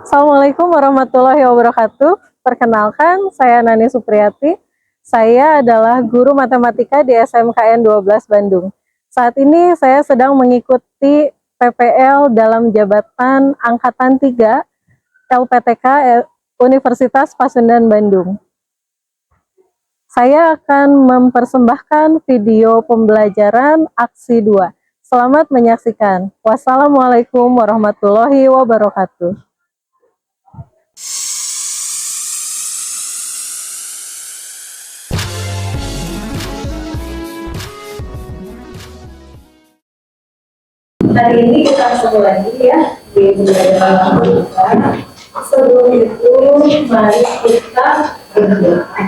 Assalamualaikum warahmatullahi wabarakatuh. Perkenalkan, saya Nani Supriyati. Saya adalah guru matematika di SMKN 12 Bandung. Saat ini saya sedang mengikuti PPL dalam jabatan Angkatan 3 LPTK Universitas Pasundan Bandung. Saya akan mempersembahkan video pembelajaran aksi 2. Selamat menyaksikan. Wassalamualaikum warahmatullahi wabarakatuh. Hari ini kita ketemu lagi ya di pembelajaran kita. Sebelum itu, mari kita berdoa.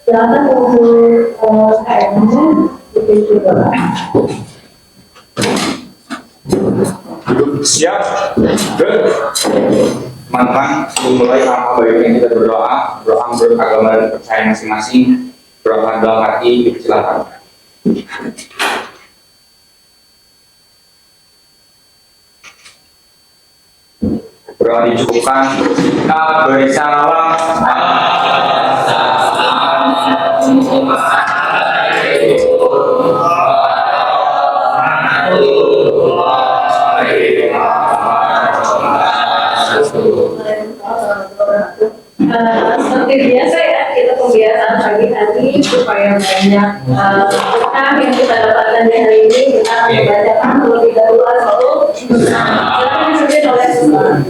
Silakan untuk KM-nya dipimpin doa. Siap, good. Teman-teman, sebelum mulai apa baiknya kita berdoa menurut agama dan percaya masing-masing. Berdoa dalam hati, silakan. Berdoa dicukupkan, kita beri salam. Seperti biasa ya, kita pembiasaan pagi hari supaya banyak berkah yang kita dapatkan di hari ini. Kita akan membacakan terlebih dahulu satu. Silakan disusun oleh Ustaz.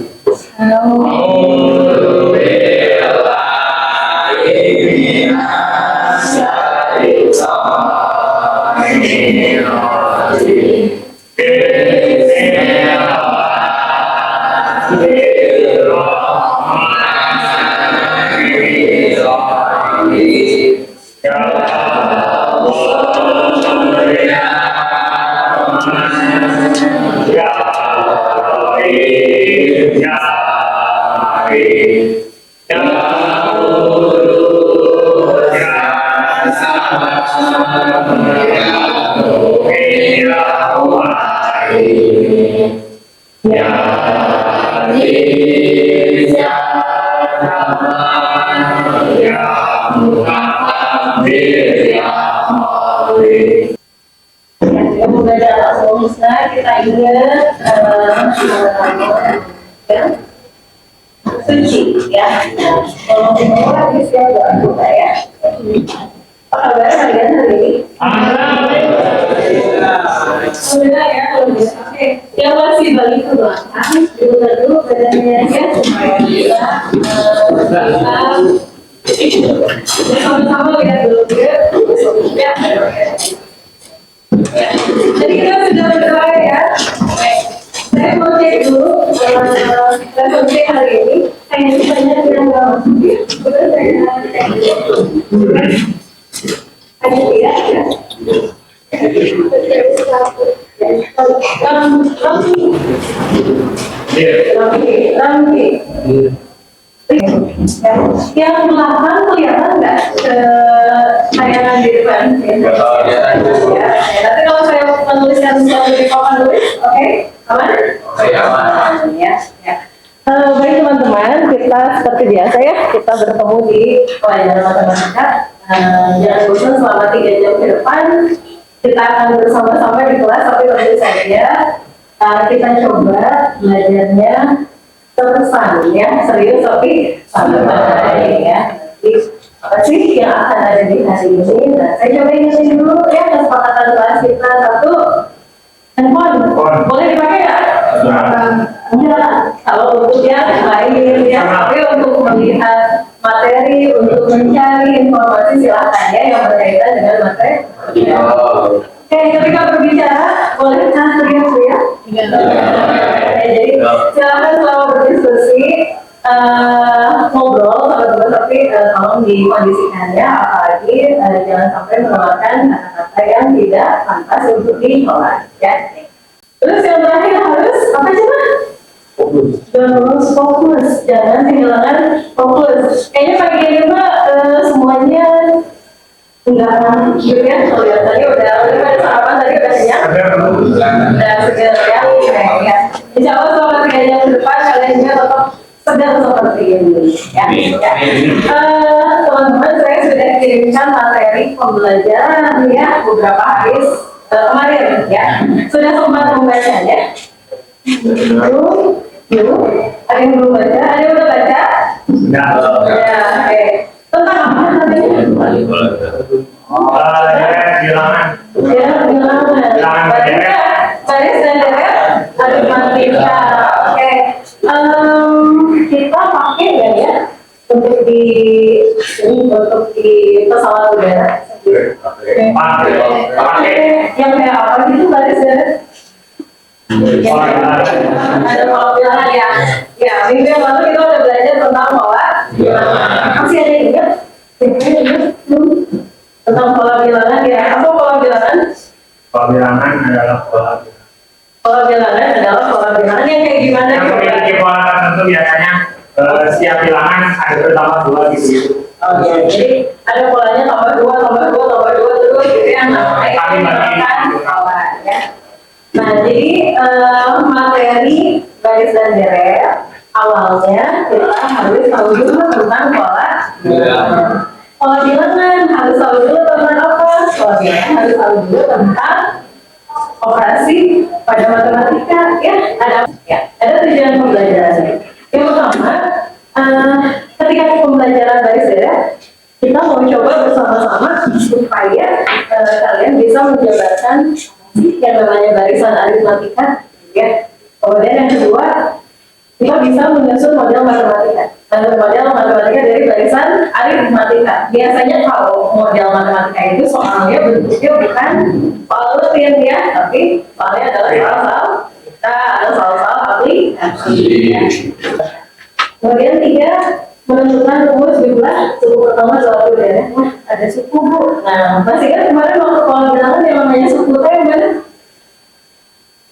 Kita ingat suci ya. Kalau mau bisa doa ya. Apa kabar kalian hari ini? Alhamdulillah ya, kalau bisa. Oke, yang masih balik ke belakang, diputar dulu badannya ya supaya bisa sama-sama lihat dulu ya. Jadi kita sudah berdoa ya. Saya mau cek dulu level C hari ini. Kayaknya banyak yang nggak masuk ya. Sudah saya cek dulu. Hanya tidak ya. Ramki. Yang belakang kelihatan nggak tayangan di depan? Ya. Tapi kalau saya menuliskan sesuatu di papan tulis, oke, aman? Aman. Ya. Baik teman-teman, kita seperti biasa ya, kita bertemu di pelajaran matematika. Jangan bosan selama 3 jam ke depan. Kita akan bersama-sama di kelas, tapi tentu saja kita coba belajarnya terkesan ya, serius tapi santai ya. Jadi apa sih yang akan ada di hari ini? Nah, saya coba ingetin dulu ya kesepakatan kelas kita. Satu, handphone boleh dipakai ya? Enggak, kalau untuk yang lain ya, tapi untuk melihat materi, untuk mencari informasi silahkan ya yang berkaitan dengan materi. Oke, ketika berbicara boleh teriak-teriak. Jadi silakan selama berdiskusi ngobrol kalau tapi tolong dikondisikannya, apalagi jangan sampai mengeluarkan kata-kata yang tidak pantas untuk dikeluarkan ya. Terus yang terakhir harus apa coba? Harus fokus, jangan kehilangan fokus. Kayaknya pagi ini mah semuanya enggak gitu ya, kelihatannya udah pada sarapan tadi udah kenyang. Dan segar ya. Oke, ya. Insya Allah selama 3 jam ke depan kalian juga tetap segar seperti ini. Ya. Ya. Teman-teman, saya sudah kirimkan materi pembelajaran ya beberapa hari kemarin ya. Sudah sempat membacanya? Belum. Ada yang belum baca? Ada yang udah baca? Ya. Oke. Tentang apa namanya? Bilangan. Baris dan deret aritmatika. Oke. Kita pakai nggak ya untuk di pesawat udara? Pakai. Yang kayak apa gitu baris deret? Ada pola bilangan ya. Ya, minggu yang lalu kita udah belajar tentang pola bilangan. Masih ada yang ingat? Tentang pola bilangan ya. Apa pola bilangan? Pola bilangan adalah pola bilangan yang kayak gimana? yang memiliki pola tertentu biasanya setiap bilangan ada bertambah 2 gitu. Oh ya, jadi ada polanya tambah 2 terus gitu yang namanya pola ya. Nah, jadi materi baris dan deret awalnya kita harus tahu dulu tentang pola bilangan. Pola bilangan harus tahu dulu tentang apa? Pola bilangan harus tahu dulu tentang operasi pada matematika ya. Ada tujuan pembelajarannya. Yang pertama, ketika pembelajaran baris deret kita mau coba bersama-sama supaya kalian bisa menjabarkan yang namanya barisan aritmatika ya. Kemudian yang kedua, kita bisa menyusun model matematika. Model matematika dari barisan aritmatika. Biasanya kalau model matematika itu soalnya bentuknya bukan soal rutin ya, tapi soalnya adalah soal-soal kita ada soal-soal aplikasi. Ya. Kemudian 3, menentukan rumus jumlah suku pertama suatu udara. Nah, ada suku Bu. Nah, masih kan kemarin waktu pola bilangan yang namanya suku itu yang mana?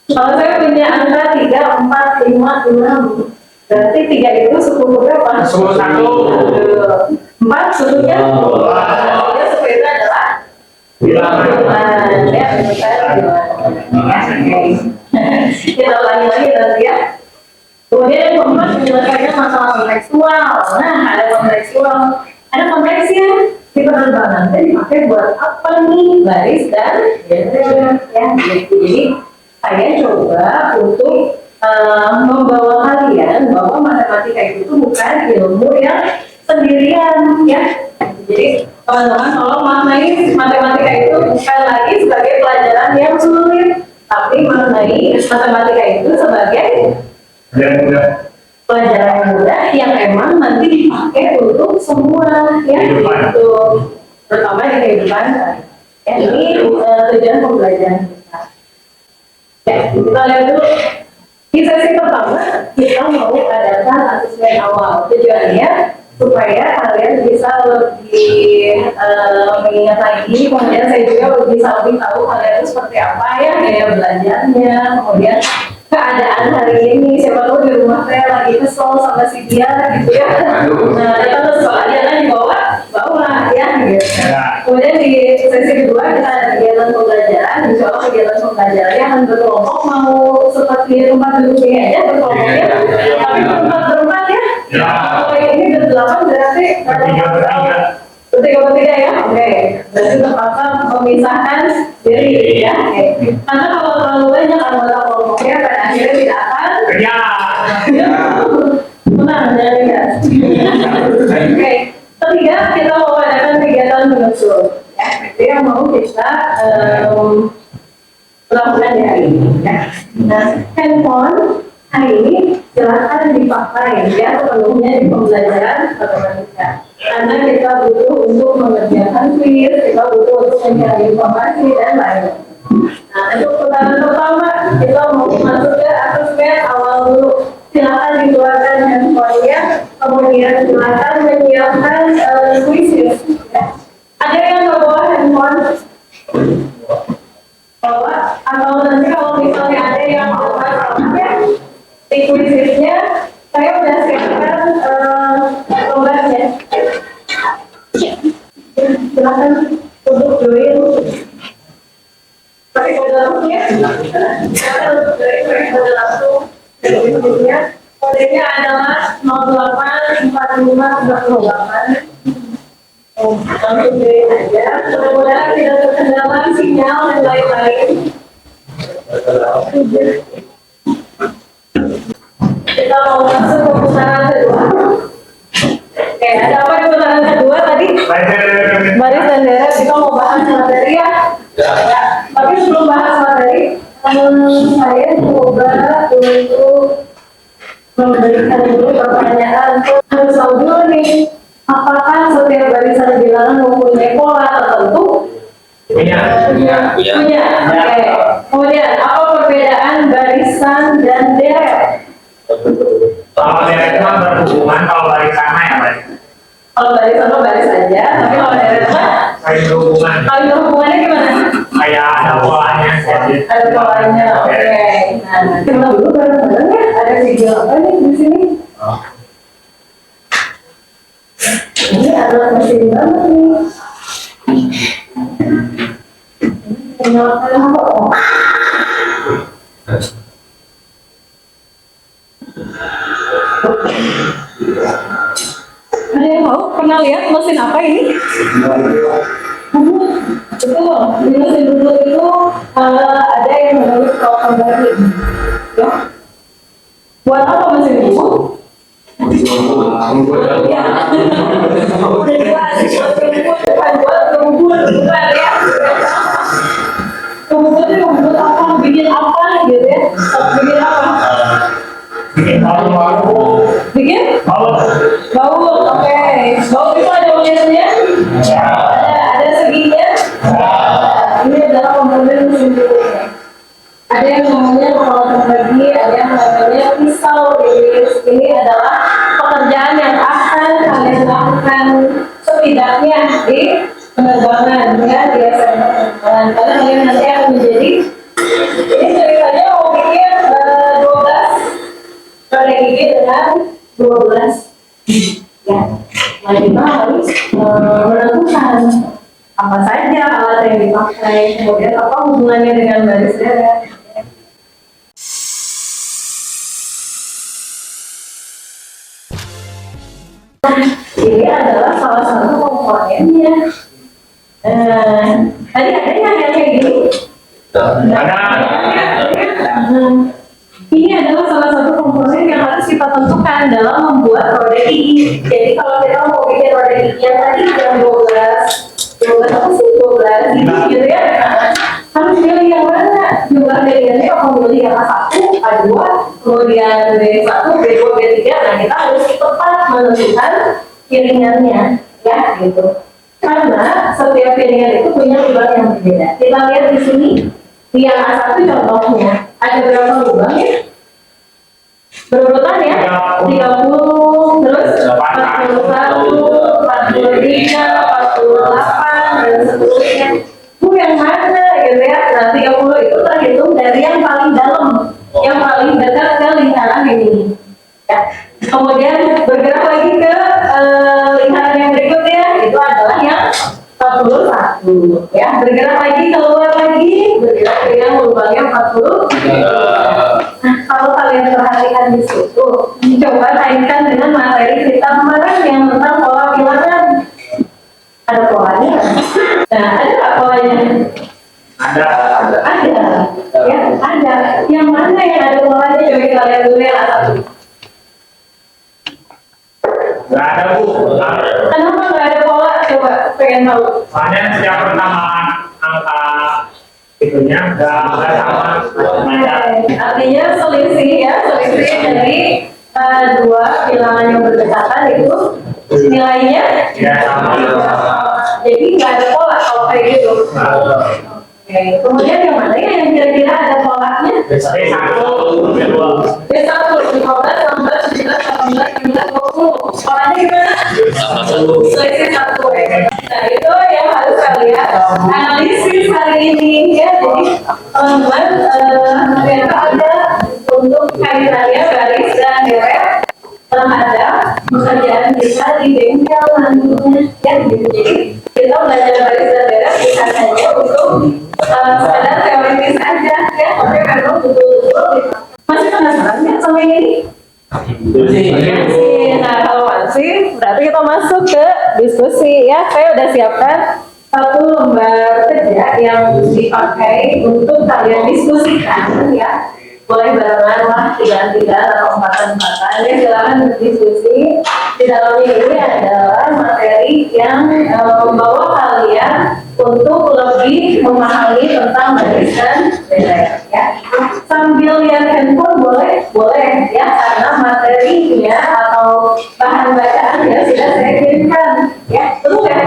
Kalau saya punya angka 3, 4, 5, 6, berarti 3 itu suku berapa? Suku 1. 4 sukunya? Sukunya suku itu adalah bilangan. Ya, menurut saya bilangan. Kita ulangi lagi nanti ya. Kemudian yang keempat, menyelesaikan masalah kontekstual. Nah, ada kontekstual. Ada konteksnya di penerbangan. Jadi dipakai buat apa nih? Baris dan deret ya. Jadi saya coba untuk membawa kalian bahwa matematika itu bukan ilmu yang sendirian ya. Jadi teman-teman tolong maknai matematika itu bukan lagi sebagai pelajaran yang sulit, tapi maknai matematika itu sebagai pelajaran yang mudah yang emang nanti dipakai untuk semua ya itu terutama di kehidupan ya. Ini tujuan pembelajaran kita. Ya, kita lihat dulu di sesi pertama kita mau adakan asesmen awal. Tujuannya supaya kalian bisa lebih mengingat lagi, kemudian saya juga bisa lebih tahu kalian itu seperti apa ya gaya belajarnya, kemudian keadaan hari ini, siapa tahu di rumah saya lagi kesel sama si dia gitu ya. Nah, datang ke sekolah jangan dibawa ya gitu. Kemudian di sesi kedua kita ada kegiatan pembelajaran. Insya Allah kegiatan pembelajarannya akan berkelompok, mau seperti tempat duduk ini aja berkelompoknya, tapi tempat berempat ya. Kalau yang ini berdelapan berarti bertiga ya. Oke, berarti terpaksa memisahkan diri ya. Karena kalau terlalu banyak anggota kelompoknya pada akhirnya tidak akan menang ya. Oke, ketiga kita mau adakan kegiatan menyusul ya. Itu yang mau kita lakukan di hari ini ya. Nah, handphone hari ini silakan dipakai ya sepenuhnya di pembelajaran matematika. Karena kita butuh untuk mengerjakan quiz, kita butuh untuk mencari informasi dan lain-lain. Nah, untuk putaran pertama kita mau masuk ke asesmen awal dulu. Silakan dikeluarkan handphonenya, kemudian silakan menyiapkan quiz ya. Ada yang bawa handphone? Bawa atau nanti kalau misalnya ada yang ya di quiz-nya saya udah siapkan gambarnya. Silakan untuk join pakai kodenya. untuk dari kode langsung dari berikutnya. Kodenya adalah 084548. Langsung dari aja. Mudah-mudahan tidak terkendala sinyal dan lain-lain. Kita mau masuk ke putaran kedua. Oke, ada apa di putaran kedua tadi? Baris dan deret. Kita mau bahas materi ya. Ya. Tapi sebelum bahas materi, saya coba untuk memberikan dulu pertanyaan. Harus tahu dulu nih, apakah setiap barisan bilangan mempunyai pola tertentu? Punya. Oke. Kemudian, apa perbedaan barisan dan deret? Kalau deret itu kan berhubungan, kalau barisan mah ya baris. Kalau barisan mah baris aja, tapi kalau deret mah Saling berhubungan. kalau berhubungannya gimana? Kayak ada polanya. Ada polanya, oke. Nah, kita dulu bareng-bareng ya. Ada video apa nih di sini? Ini adalah mesin banget nih. Nyalakan apa? Oh. Ada yang mau? Pernah lihat mesin apa ini? Betul, di mesin dulu itu ada yang menulis kalau kembali. Ya. Buat apa mesin itu? Ya. Udah jelas, bukan buat rumput, bukan ya. Rumput itu rumput apa? Bikin apa gitu ya? Bikin apa? Bikin bau. Bikin? Bau, oke. Bau itu ada ulirannya? Ada seginya? Ini adalah komponen mesin dulu. Ada yang namanya kalau terbagi, ada yang namanya pisau. Ini adalah pekerjaan yang akan kalian lakukan setidaknya di penerbangan, ya, di SMA penerbangan. Karena kalian nanti akan menjadi, ini ceritanya mau bikin 12 proyek gigi dengan 12. Ya, nah kita harus menentukan apa saja alat yang dipakai, kemudian apa hubungannya dengan baris deret. Ini adalah salah satu komponennya. Tadi ada yang kayak gini. Ini adalah salah satu komponen yang harus kita tentukan dalam membuat roda gigi. Jadi kalau kita mau bikin roda gigi yang tadi yang 12 apa sih 12 gigi gitu ya, harus pilih yang mana. Jumlah pilihannya kalau milih yang A1, A2, kemudian B1, B2, B3. Nah kita harus tepat menentukan piringannya, ya gitu. Karena setiap piringan itu punya lubang yang berbeda. Kita lihat di sini. Yang A1 contohnya, ada berapa lubang ya? Berurutan ya? 30, terus 41, 43, 48, dan seterusnya. Yang mana gitu ya? Nah, 30 itu terhitung dari yang paling dalam, yang paling dekat ke lingkaran ini. Ya. Kemudian bergerak lagi ke lingkaran yang berikutnya, itu adalah yang 41, ya, bergerak lagi keluar lagi, bergerak ke yang lubangnya 40. Nah, kalau kalian perhatikan di situ, coba kaitkan dengan materi kita kemarin yang tentang pola bilangan. Ada polanya? Nah, ada nggak polanya? Ada. Ya, ada. Yang mana yang ada polanya? Coba kita lihat dulu ya, satu. Nggak ada, Bu. Kenapa nggak ada pola? Coba pengen tahu. Soalnya setiap persamaan angka itunya nggak sama. Artinya selisih ya, selisih dari dua bilangan yang berdekatan itu nilainya Tidak sama. jadi nggak ada pola kalau kayak gitu. Oke, kemudian yang mana ya yang kira-kira ada polanya? B1, B2. B1, 15, 16, 17, 18, 19, 20. Polanya gimana? Selisih 1 ya. Nah itu yang harus kalian analisis hari ini ya. Jadi teman-teman ternyata ada untuk kaitannya baris dan deret terhadap pekerjaan kita di bengkel nantinya ya gitu. Jadi kita belajar baris dan deret bukan hanya untuk sekedar teoritis aja ya, tapi memang betul Masih penasaran nggak sama yang ini? Masih. Nah, kalau masih, berarti kita masuk ke diskusi ya. Saya udah siapkan satu lembar kerja yang dipakai untuk kalian diskusikan ya. Boleh barengan lah, 3-3 atau 4-4. Ya, silakan berdiskusi. Di dalamnya ini adalah materi yang membawa kalian untuk lebih memahami tentang barisan beda ya. Sambil lihat handphone boleh ya, karena materinya atau bahan bacaan ya sudah saya kirimkan ya, betul ya?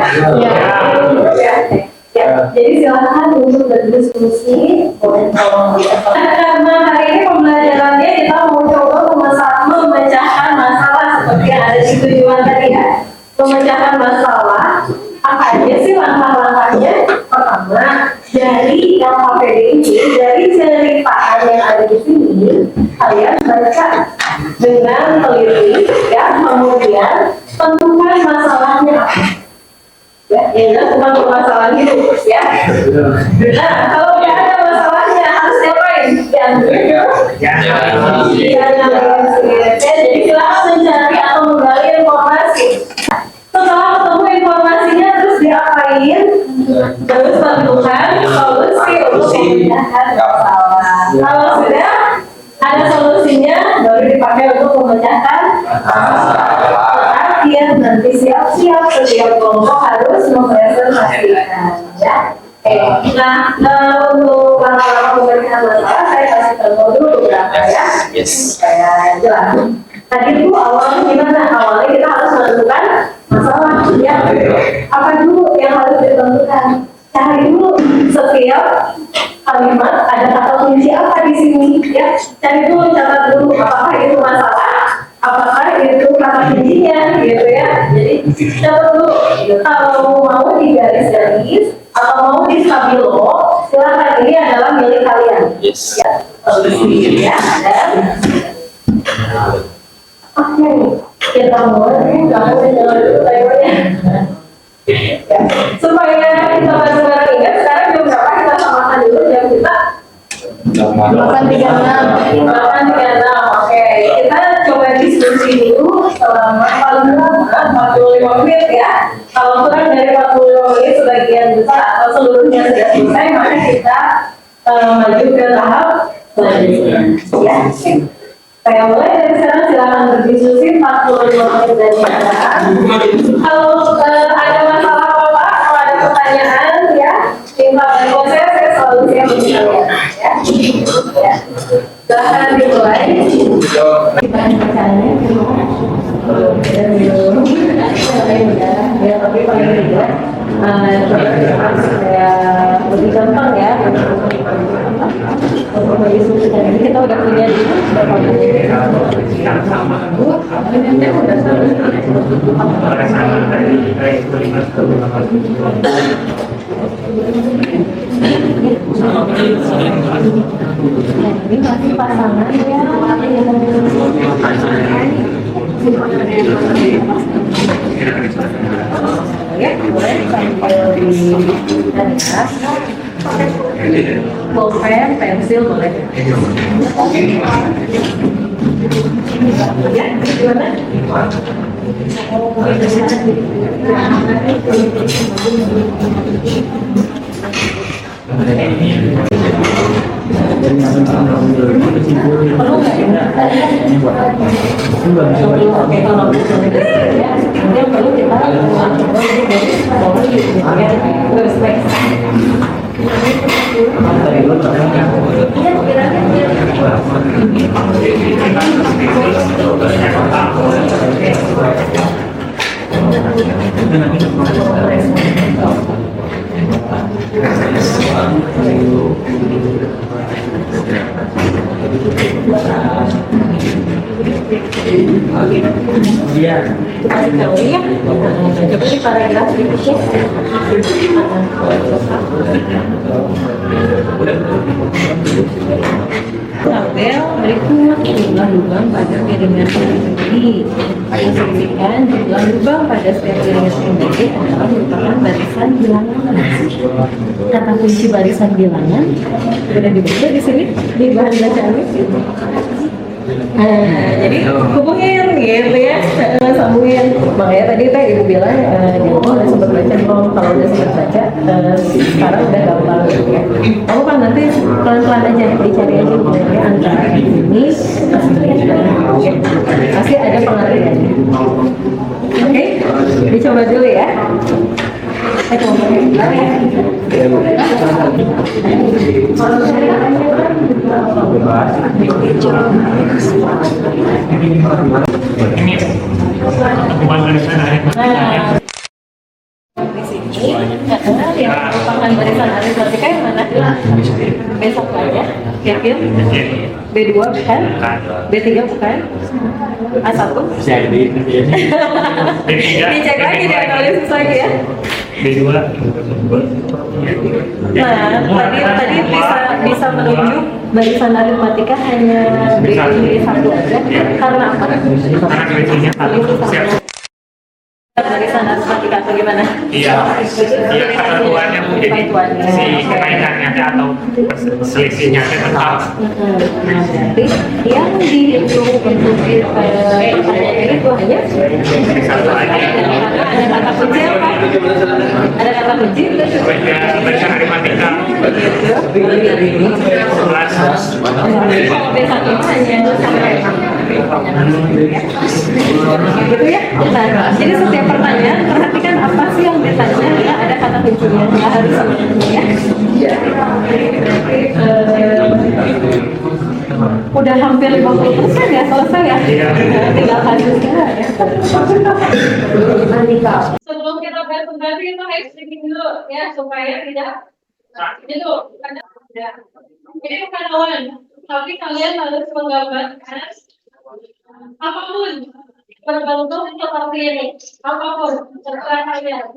Ya, jadi silakan untuk berdiskusi, boleh tolong karena hari ini pembelajarannya kita mau coba memecahkan masalah seperti yang ada di tujuan tadi ya. Memecahkan masalah, apa aja sih langkah-langkahnya? Pertama, dari LKPD ini, dari cerita yang ada di sini, kalian baca dengan teliti ya, kemudian tentukan masalahnya apa. Ya, ini bukan permasalahan hidup ya. Nah, kalau nggak ada masalahnya harus ngapain? Jangan. Jadi silakan mencari atau menggali informasi. Setelah ketemu informasinya terus diapain? Terus tentukan solusi untuk memecahkan masalah. Kalau sudah ada solusinya, baru dipakai untuk memecahkan masalah. Perhatian, nanti siap-siap setiap kelompok harus mempresentasikan ya. Nah, untuk langkah-langkah pemeriksaan masalah saya kasih tahu dulu beberapa ya. Supaya jelas. Tadi itu awalnya gimana? Awalnya kita harus menentukan masalah ya. Apa dulu yang harus ditentukan? Cari dulu setiap kalimat ada kata kunci apa di sini ya. Cari dulu, catat dulu apakah itu masalah, apakah itu kata kuncinya gitu ya. Jadi catat dulu. Kalau mau digaris-garis atau mau di stabilo, silakan, ini adalah milik kalian. Yes. Ya, ya. Dan oke, kita mulai. Kamu jalan dulu teorinya. Ya. Supaya kita bareng-bareng ingat, sekarang jam berapa kita samakan dulu jam kita? 8.36. Oke, kita coba diskusi dulu selama paling lama 45 menit ya. Kalau kurang dari 45 menit sebagian besar atau seluruhnya sudah selesai, maka kita maju ke tahap selanjutnya. Ya. Saya mulai dari sekarang, silakan berdiskusi 45 menit dari sekarang. Kalau ada masalah apa-apa, kalau ada pertanyaan ya, minta bantuan saya selalu siap untuk kalian. Ya. Silahkan dimulai. Bahan bacaannya ya, tapi paling tidak supaya lebih gampang ya untuk mendiskusikan ini. Kita udah punya di ini masih pasangan ya, ya boleh sambil di atas pulpen, pensil boleh ya, gimana? Perlu nggak ya? Oke, kalau ya, yang perlu kita Iya. kasih tahu ya. Coba di paragraf berikutnya. Tabel berikut jumlah lubang pada piringan sendiri. Asumsikan jumlah lubang pada setiap piringan sendiri adalah merupakan barisan bilangan. kata kunci barisan bilangan udah dibaca di sini di bahan bacaan ini. Jadi hubungin gitu ya, sambungin. Makanya tadi teh ibu bilang di rumah udah sempat baca belum? Kalau udah sempat baca, sekarang udah gampang gitu ya. Kamu kan nanti pelan-pelan aja dicari aja hubungannya antara ini oke. Pasti ada pengertian. Oke, dicoba dulu ya. Saya coba Ini hubungan barisan aritmatika. Yang merupakan barisan aritmatika yang mana? Besok aja. Kevin? B2 bukan? B3 bukan? A1? Dicek lagi di analisis lagi ya. B2. Nah, tadi bisa menunjuk barisan aritmatika hanya B1 aja. Karena apa? Karena kriteria satu. Siap. Barisan aritmatika atau gimana? Iya, kesatuannya Bu, jadi si kenaikannya atau selisihnya tetap. Nah, berarti yang dihitung untuk pertanyaan itu hanya Satu aja. karena ada kata kunci apa? Ada kata kunci terus Barisan aritmatika. jadi kalau B1 hanya sampai gitu ya. Nah, jadi setiap pertanyaan perhatikan apa sih yang ditanya, ya ada kata kuncinya, nggak harus semuanya ya. Udah hampir 50% ya selesai ya. Tinggal kasusnya ya. Sebelum kita bahas kembali kita housekeeping dulu ya supaya tidak itu ya. Ini bukan lawan, tapi kalian harus menggambarkan apapun berbentuk seperti ini, apapun terserah kalian.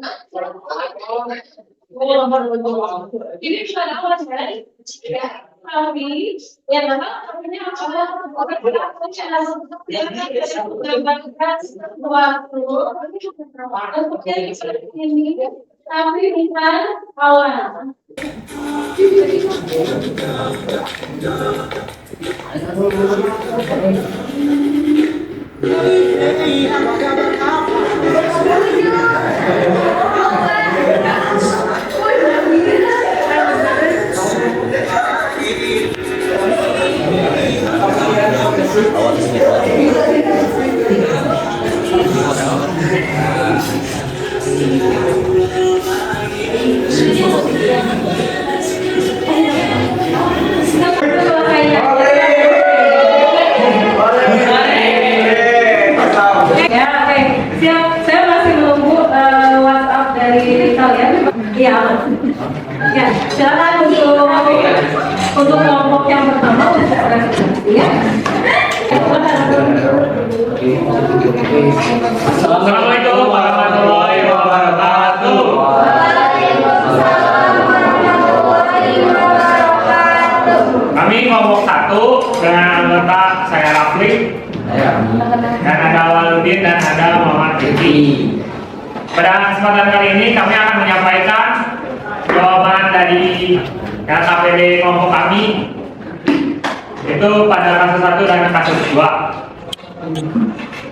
Ini bukan awas kan? Ya, tapi yang memang artinya adalah menggambarkan suatu bentuknya seperti ini, tapi bukan awan. Ya, oke. Siap. Saya masih menunggu WhatsApp dari kalian. Iya, aman. Ya, silakan untuk kelompok yang pertama untuk presentasi ya. Assalamualaikum warahmatullahi wabarakatuh. Kami kelompok 1 dengan anggota saya Rafli dan ada Waludin dan ada Muhammad Rifki. Pada kesempatan kali ini kami akan menyampaikan jawaban dari KPD kelompok kami itu pada kasus 1 dan kasus 2.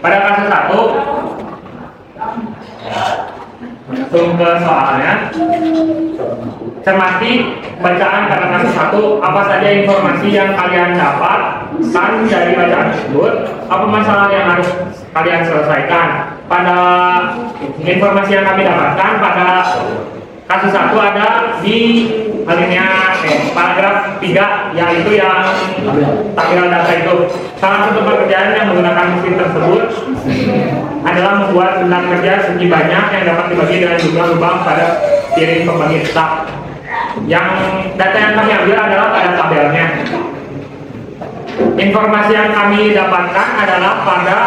Pada kasus 1 langsung ke soalnya. Cermati bacaan pada kasus 1, apa saja informasi yang kalian dapatkan dari bacaan tersebut, apa masalah yang harus kalian selesaikan. Pada informasi yang kami dapatkan pada kasus 1 ada di alinea paragraf 3, yaitu yang tampil data itu. Salah satu pekerjaan yang menggunakan mesin tersebut adalah membuat bentang kerja segi banyak yang dapat dibagi dengan jumlah lubang pada piring pembagi tetap. Yang data yang kami ambil adalah pada tabelnya. Informasi yang kami dapatkan adalah pada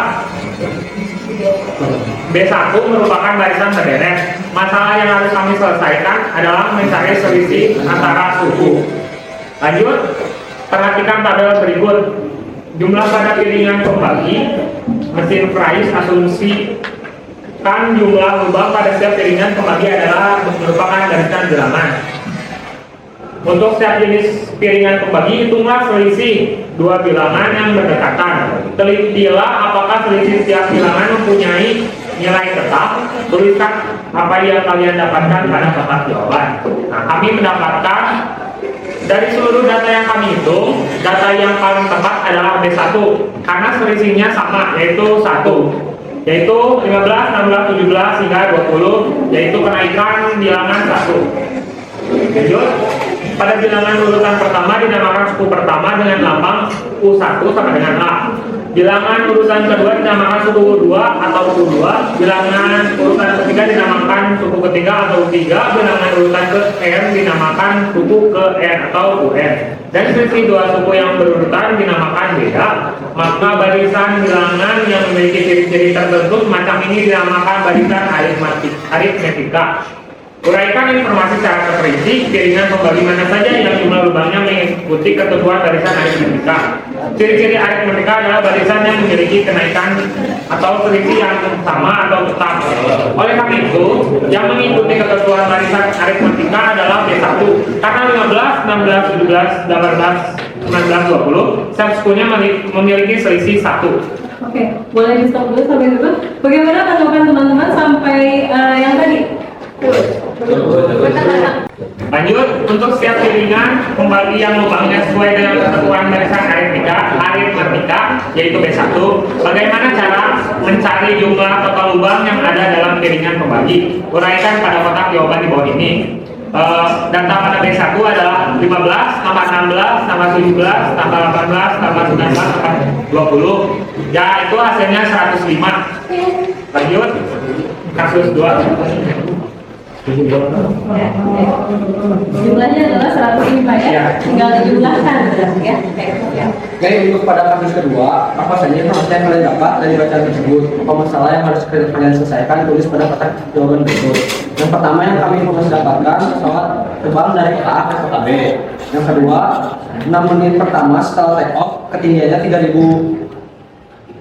B1 merupakan barisan terberes. Masalah yang harus kami selesaikan adalah mencari selisih antara suku. Lanjut, perhatikan tabel berikut. Jumlah pada piringan pembagi, mesin price asumsikan jumlah lubang pada setiap piringan pembagi adalah merupakan barisan bilangan. Untuk setiap jenis piringan pembagi, hitunglah selisih dua bilangan yang berdekatan. Telitilah apakah selisih setiap bilangan mempunyai nilai tetap. Tuliskan apa yang kalian dapatkan pada kotak jawaban. Nah, kami mendapatkan dari seluruh data yang kami hitung, data yang paling tepat adalah B1 karena selisihnya sama, yaitu 1. Yaitu 15, 16, 17 hingga 20, yaitu kenaikan bilangan 1. Lanjut, pada bilangan urutan pertama dinamakan suku pertama dengan lambang U1 sama dengan A. Bilangan urutan kedua dinamakan suku U2 atau U2. Bilangan urutan ketiga dinamakan suku ketiga atau U3. Bilangan urutan ke N dinamakan suku ke N atau UN. Dan selisih dua suku yang berurutan dinamakan beda. Maka barisan bilangan yang memiliki ciri-ciri tertentu semacam ini dinamakan barisan aritmetika. Uraikan informasi secara terperinci, piringan pembagi mana saja yang jumlah lubangnya mengikuti ketentuan barisan aritmetika. Ciri-ciri aritmetika adalah barisan yang memiliki kenaikan atau selisih yang sama atau tetap. Oleh karena itu, yang mengikuti ketentuan barisan aritmetika adalah B1. Karena 15, 16, 17, 18, 19, 20, setiap sukunya memiliki selisih 1. Oke, boleh di stop dulu sampai dulu. Bagaimana tanggapan teman-teman sampai yang tadi? Lanjut, untuk setiap piringan pembagi yang lubangnya sesuai dengan ketentuan barisan aritmetika, yaitu B1. Bagaimana cara mencari jumlah total lubang yang ada dalam piringan pembagi? Uraikan pada kotak jawaban di bawah ini. Data pada B1 adalah 15, tambah 16, tambah 17, tambah 18, tambah 19, tambah 20. Ya, itu hasilnya 105. Lanjut, kasus 2. Jumlahnya adalah 105 ya, tinggal dijumlahkan ya. Oke, untuk pada kasus kedua, apa saja informasi yang kalian dapat dari bacaan tersebut? Apa masalah yang harus kalian selesaikan? Tulis pada kotak jawaban berikut. Yang pertama yang kami informasi dapatkan, pesawat terbang dari kota A ke kota B. Yang kedua, 6 menit pertama setelah take off, ketinggiannya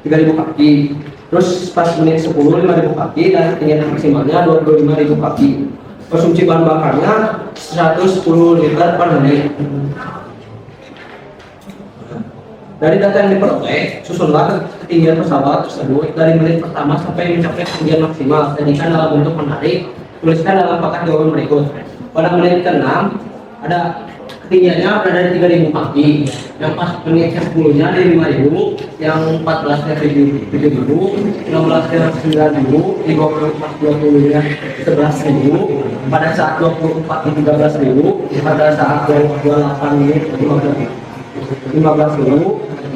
3.000 kaki. Terus pas menit 10, 5.000 kaki, dan ketinggian maksimalnya 25.000 kaki. Konsumsi bahan bakarnya 110 liter per menit. Dari data yang diperoleh, susunlah ketinggian pesawat tersebut dari menit pertama sampai mencapai ketinggian maksimal. Jadikan dalam bentuk menarik, tuliskan dalam kotak jawaban berikut. Pada menit ke-6, ada ketinggiannya berada di 3.000 kaki. Yang pas menit ke-10-nya di 5.000, yang 14-nya 7.000, 16-nya 9.000, di 20-nya 11.000, pada saat 24 di 13.000, pada saat 28 menit 15.000,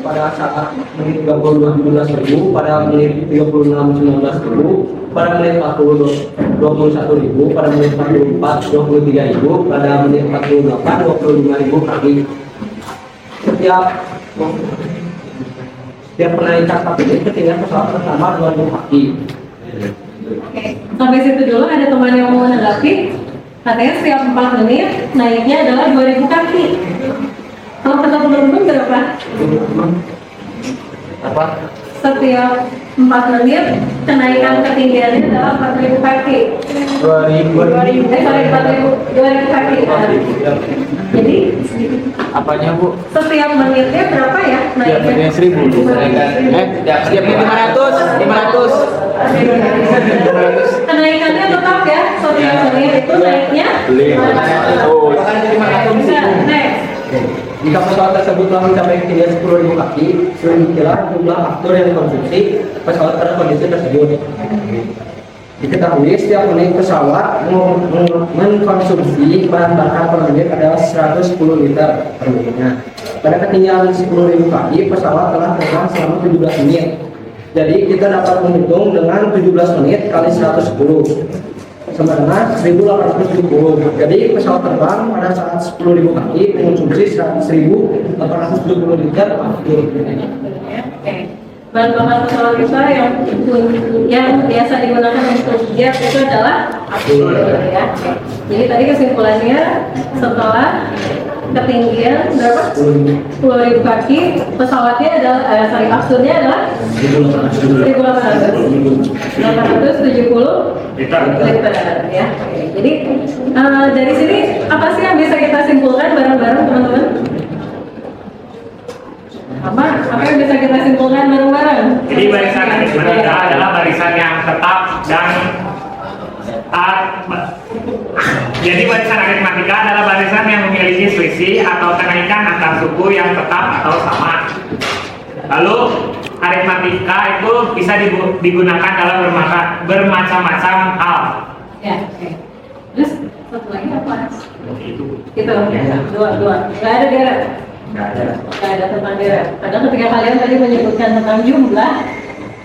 pada saat menit 32 17.000, pada menit 36 19.000, pada menit 40 21.000, pada menit 44 23.000, pada menit 48 25.000 kaki. Setiap penaikan kaki ketinggian pesawat pertama 2.000 kaki. Oke, sampai situ dulu. Ada teman yang mau menanggapi? Katanya setiap 4 menit naiknya adalah 2.000 kaki. Kalau kata teman-teman berapa? Apa? Setiap 4 menit kenaikan ketinggiannya adalah 4.000 kaki. 2.000 kaki. Jadi Apanya, Bu? setiap menitnya berapa ya naiknya? 1.000. Setiap menit 500. Kenaikannya tetap ya, setiap menit itu naiknya 500. Bisa, next. Jika pesawat tersebut telah mencapai ketinggian 10.000 kaki, sedemikianlah jumlah faktor yang dikonsumsi pesawat pada kondisi tersebut. Diketahui setiap menit pesawat mengkonsumsi bahan bakar per menit adalah 110 liter per menitnya. Pada ketinggian 10.000 kaki, pesawat telah terbang selama 17 menit. Jadi kita dapat menghitung dengan 17 menit kali 110 sama dengan 1.870. Jadi pesawat terbang pada saat 10.000 kaki mengkonsumsi 1.870 liter aftur. Bahan bakar pesawat kita yang biasa digunakan untuk jet itu adalah aftur ya. Jadi tadi kesimpulannya setelah ketinggian berapa? 10.000 kaki. Pesawatnya adalah, afturnya adalah 1.870 liter ya. Oke. Jadi dari sini apa sih yang bisa kita simpulkan bareng-bareng teman-teman? Apa yang bisa kita simpulkan bareng-bareng? Jadi barisan aritmatika adalah barisan yang tetap dan jadi barisan aritmatika adalah barisan yang memiliki selisih atau kenaikan antar suku yang tetap atau sama. Lalu aritmatika itu bisa digunakan dalam bermacam-macam hal. Ya, oke. Terus satu lagi apa? Itu. Gitu. Dua. Nggak ada deret. Nggak ada. Nggak ada tentang deret. Padahal ketika kalian tadi menyebutkan tentang jumlah,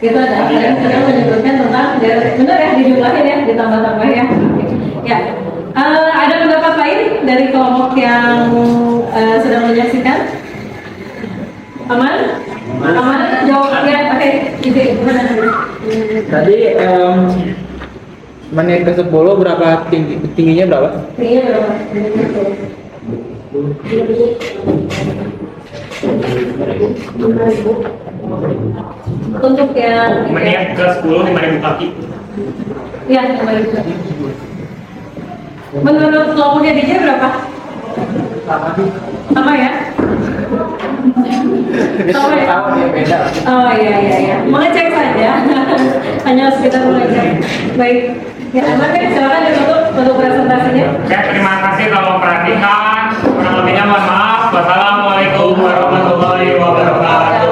itu ada kalian sedang menyebutkan tentang deret. Benar ya, dijumlahin ya, ditambah-tambah ya. Ya. Ada pendapat lain dari kelompok yang sedang menyaksikan? Aman? Jawabnya, oke. Ide, gimana? Tadi menit ke 10 berapa tingginya berapa? Tingginya berapa? Untuk yang Menit ke 10 5.000 kaki. ya, 5.000. Menurut kelompoknya DJ berapa? Sama ya? Sama ya? Tahu dia beda. Oh iya. Mengecek saja. Hanya sekitar mengecek. Baik. Ya, Ahmad kan silakan ditutup untuk presentasinya. Oke, terima kasih telah memperhatikan. Kurang lebihnya mohon maaf. Wassalamualaikum warahmatullahi wabarakatuh.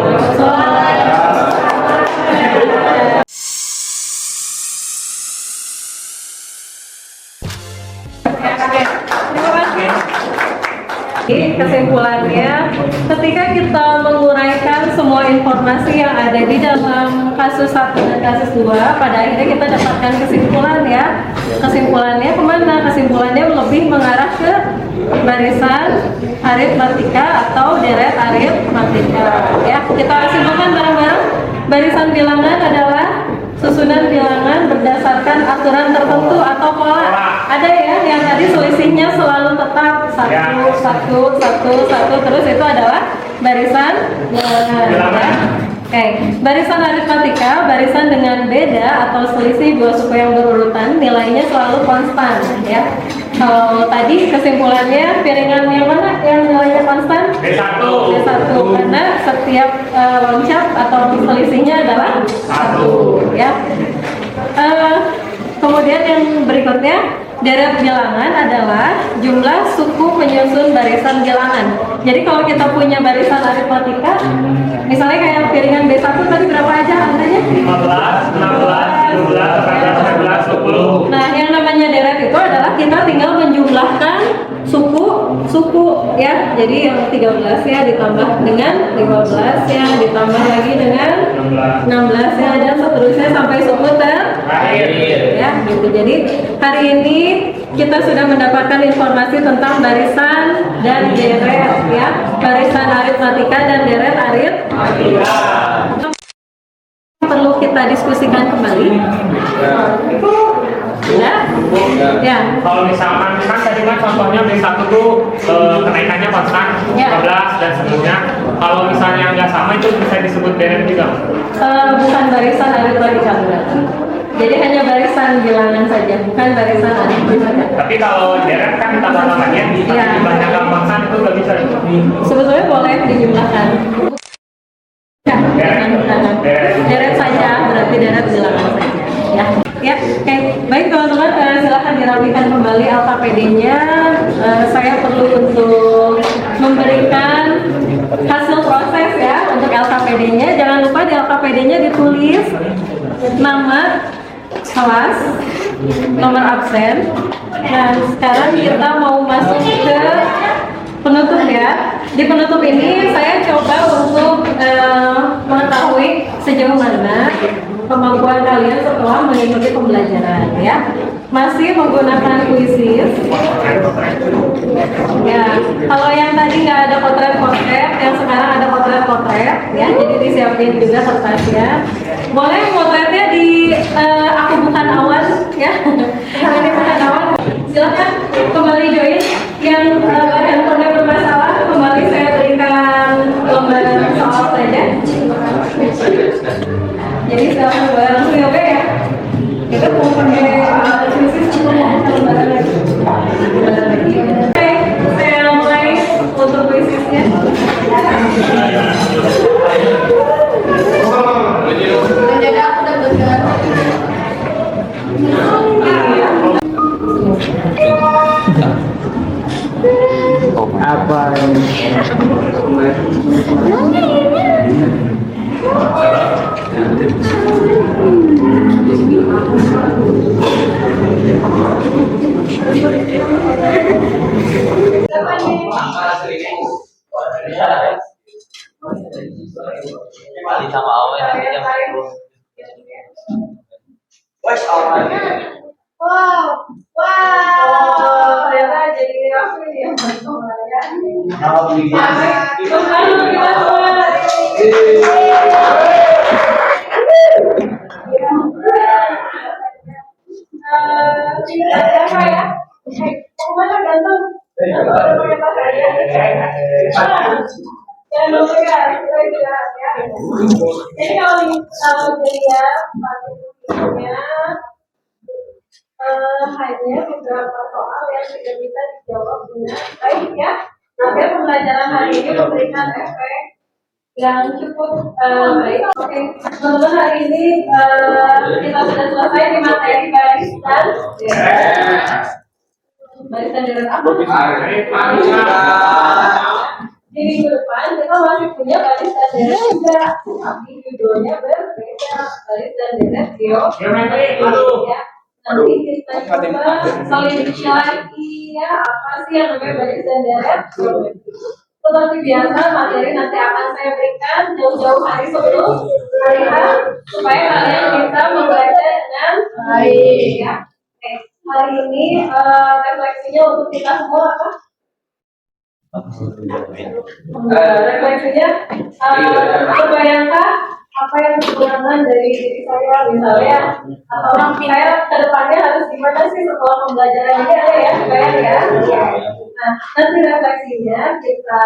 Jadi kesimpulannya, ketika kita menguraikan semua informasi yang ada di dalam kasus 1 dan kasus 2, pada akhirnya kita dapatkan kesimpulan ya. Kesimpulannya kemana? Kesimpulannya lebih mengarah ke barisan aritmatika atau deret aritmatika. Ya, kita simpulkan bareng-bareng. Barisan bilangan adalah susunan bilangan berdasarkan aturan tertentu atau pola. Ada ya yang tadi selisihnya selalu tetap satu, terus itu adalah barisan bilangan. Ya. Oke, barisan aritmatika, barisan dengan beda atau selisih dua suku yang berurutan, nilainya selalu konstan ya. Kalau tadi kesimpulannya piringan yang mana yang nilainya konstan? B1. Karena setiap loncat atau selisihnya adalah 1 ya. Kemudian yang berikutnya, deret bilangan adalah jumlah suku penyusun barisan bilangan. Jadi kalau kita punya barisan aritmatika, misalnya kayak piringan B1 tadi berapa aja angkanya? 15, 16, 17, 18, 19, 20. Nah, yang namanya deret itu adalah kita tinggal menjumlahkan suku ya. Jadi yang 13 ya ditambah dengan 15 ya, ditambah lagi dengan 16 ya, dan seterusnya sampai suku terakhir ya gitu. Jadi hari ini kita sudah mendapatkan informasi tentang barisan dan deret ya, barisan aritmatika dan deret aritmatika. Perlu kita diskusikan kembali. Ya. Kalau misalkan kan tadi kan contohnya B1 tuh kenaikannya konstan 15 dan seterusnya. Kalau misalnya nggak sama itu bisa disebut deret juga. Bukan barisan aritmatika berarti. Jadi hanya barisan bilangan saja, bukan barisan aritmatika. Tapi kalau deret kan tambah namanya dibandingkan konstan itu nggak bisa. Sebetulnya boleh dijumlahkan. Deret saja, berarti deret bilangan saja. Ya, oke. Baik teman-teman, silahkan dirapikan kembali LKPD-nya. Saya perlu untuk memberikan hasil proses ya untuk LKPD-nya. Jangan lupa di LKPD-nya ditulis nama kelas, nomor absen. Dan sekarang kita mau masuk ke penutup ya. Di penutup ini saya coba untuk mengetahui sejauh mana kemampuan kalian setelah mengikuti pembelajaran ya. Masih menggunakan kuisis ya. Kalau yang tadi nggak ada potret-potret, yang sekarang ada potret-potret ya, jadi disiapin juga kertasnya. Boleh potretnya di aku bukan awan ya. Ini bukan awan, silakan kembali join yang handphonenya bermasalah. Bali sama Awe nanti jam 10. Wes awan. Wow, wow, ternyata jadi aku ini yang bantu ya. Nah, beli Selalu kita semua. Siapa ya? Pokoknya ganteng. Pakai pakai aja. Jangan lupa ya, ya. Jadi kalau jadi ya, pakai hanya beberapa soal yang tidak bisa dijawab dengan baik ya. Agar pembelajaran hari ini memberikan efek yang cukup baik. Oke, teman-teman hari ini kita sudah selesai di materi baris dan baris dan deret apa? Di minggu depan kita masih punya baris dan deret juga, tapi judulnya berbeda. Baris dan deret geometri. Ya. Nanti kita coba selidiki lagi ya apa sih yang namanya baris dan deret. Seperti biasa materi nanti akan saya berikan jauh-jauh hari sebelum hari H supaya kalian bisa membaca dengan baik ya. Oke, hari ini refleksinya untuk kita semua apa? Refleksinya kebayangkan apa yang digunakan dari diri saya misalnya atau saya kedepannya harus gimana sih setelah pembelajaran ini ada ya kebayang ya. Nah nanti refleksinya kita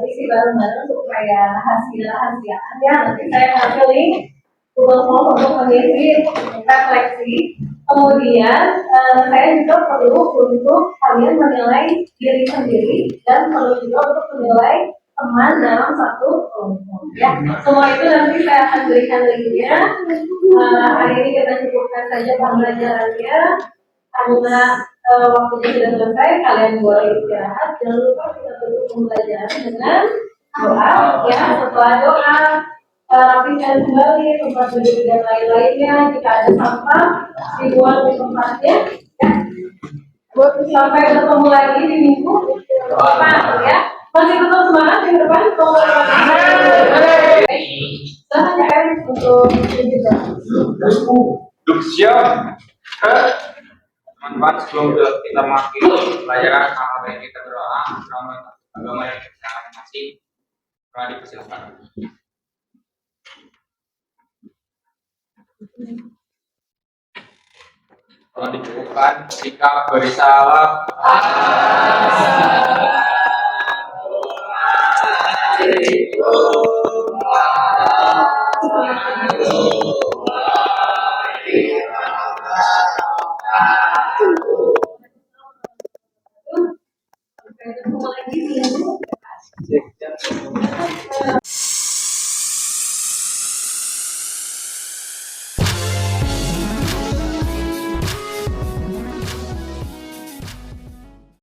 isi bareng-bareng supaya hasil-hasilnya nanti saya kasih link Google Form untuk mengisi refleksi. Kemudian saya juga perlu untuk kalian menilai diri sendiri dan perlu juga untuk menilai teman dalam satu kelompok ya. Semua itu nanti saya akan berikan linknya. Hari ini kita cukupkan saja pembelajarannya karena waktunya sudah selesai. Kalian boleh istirahat. Jangan lupa kita tutup pembelajaran dengan doa ya. Setelah doa rapikan kembali tempat duduk dan lain-lainnya. Jika ada sampah dibuang di tempatnya ya. Sampai ketemu lagi di minggu depan ya. Masih tetap semangat di depan. Silahkan ya Erik untuk Duduk siap. Teman-teman sebelum kita mengakhiri pelajaran sama baik kita berdoa agama yang kita masing doa dipersilakan. Doa dicukupkan jika bersalah. Sampai ketemu lagi di minggu depan.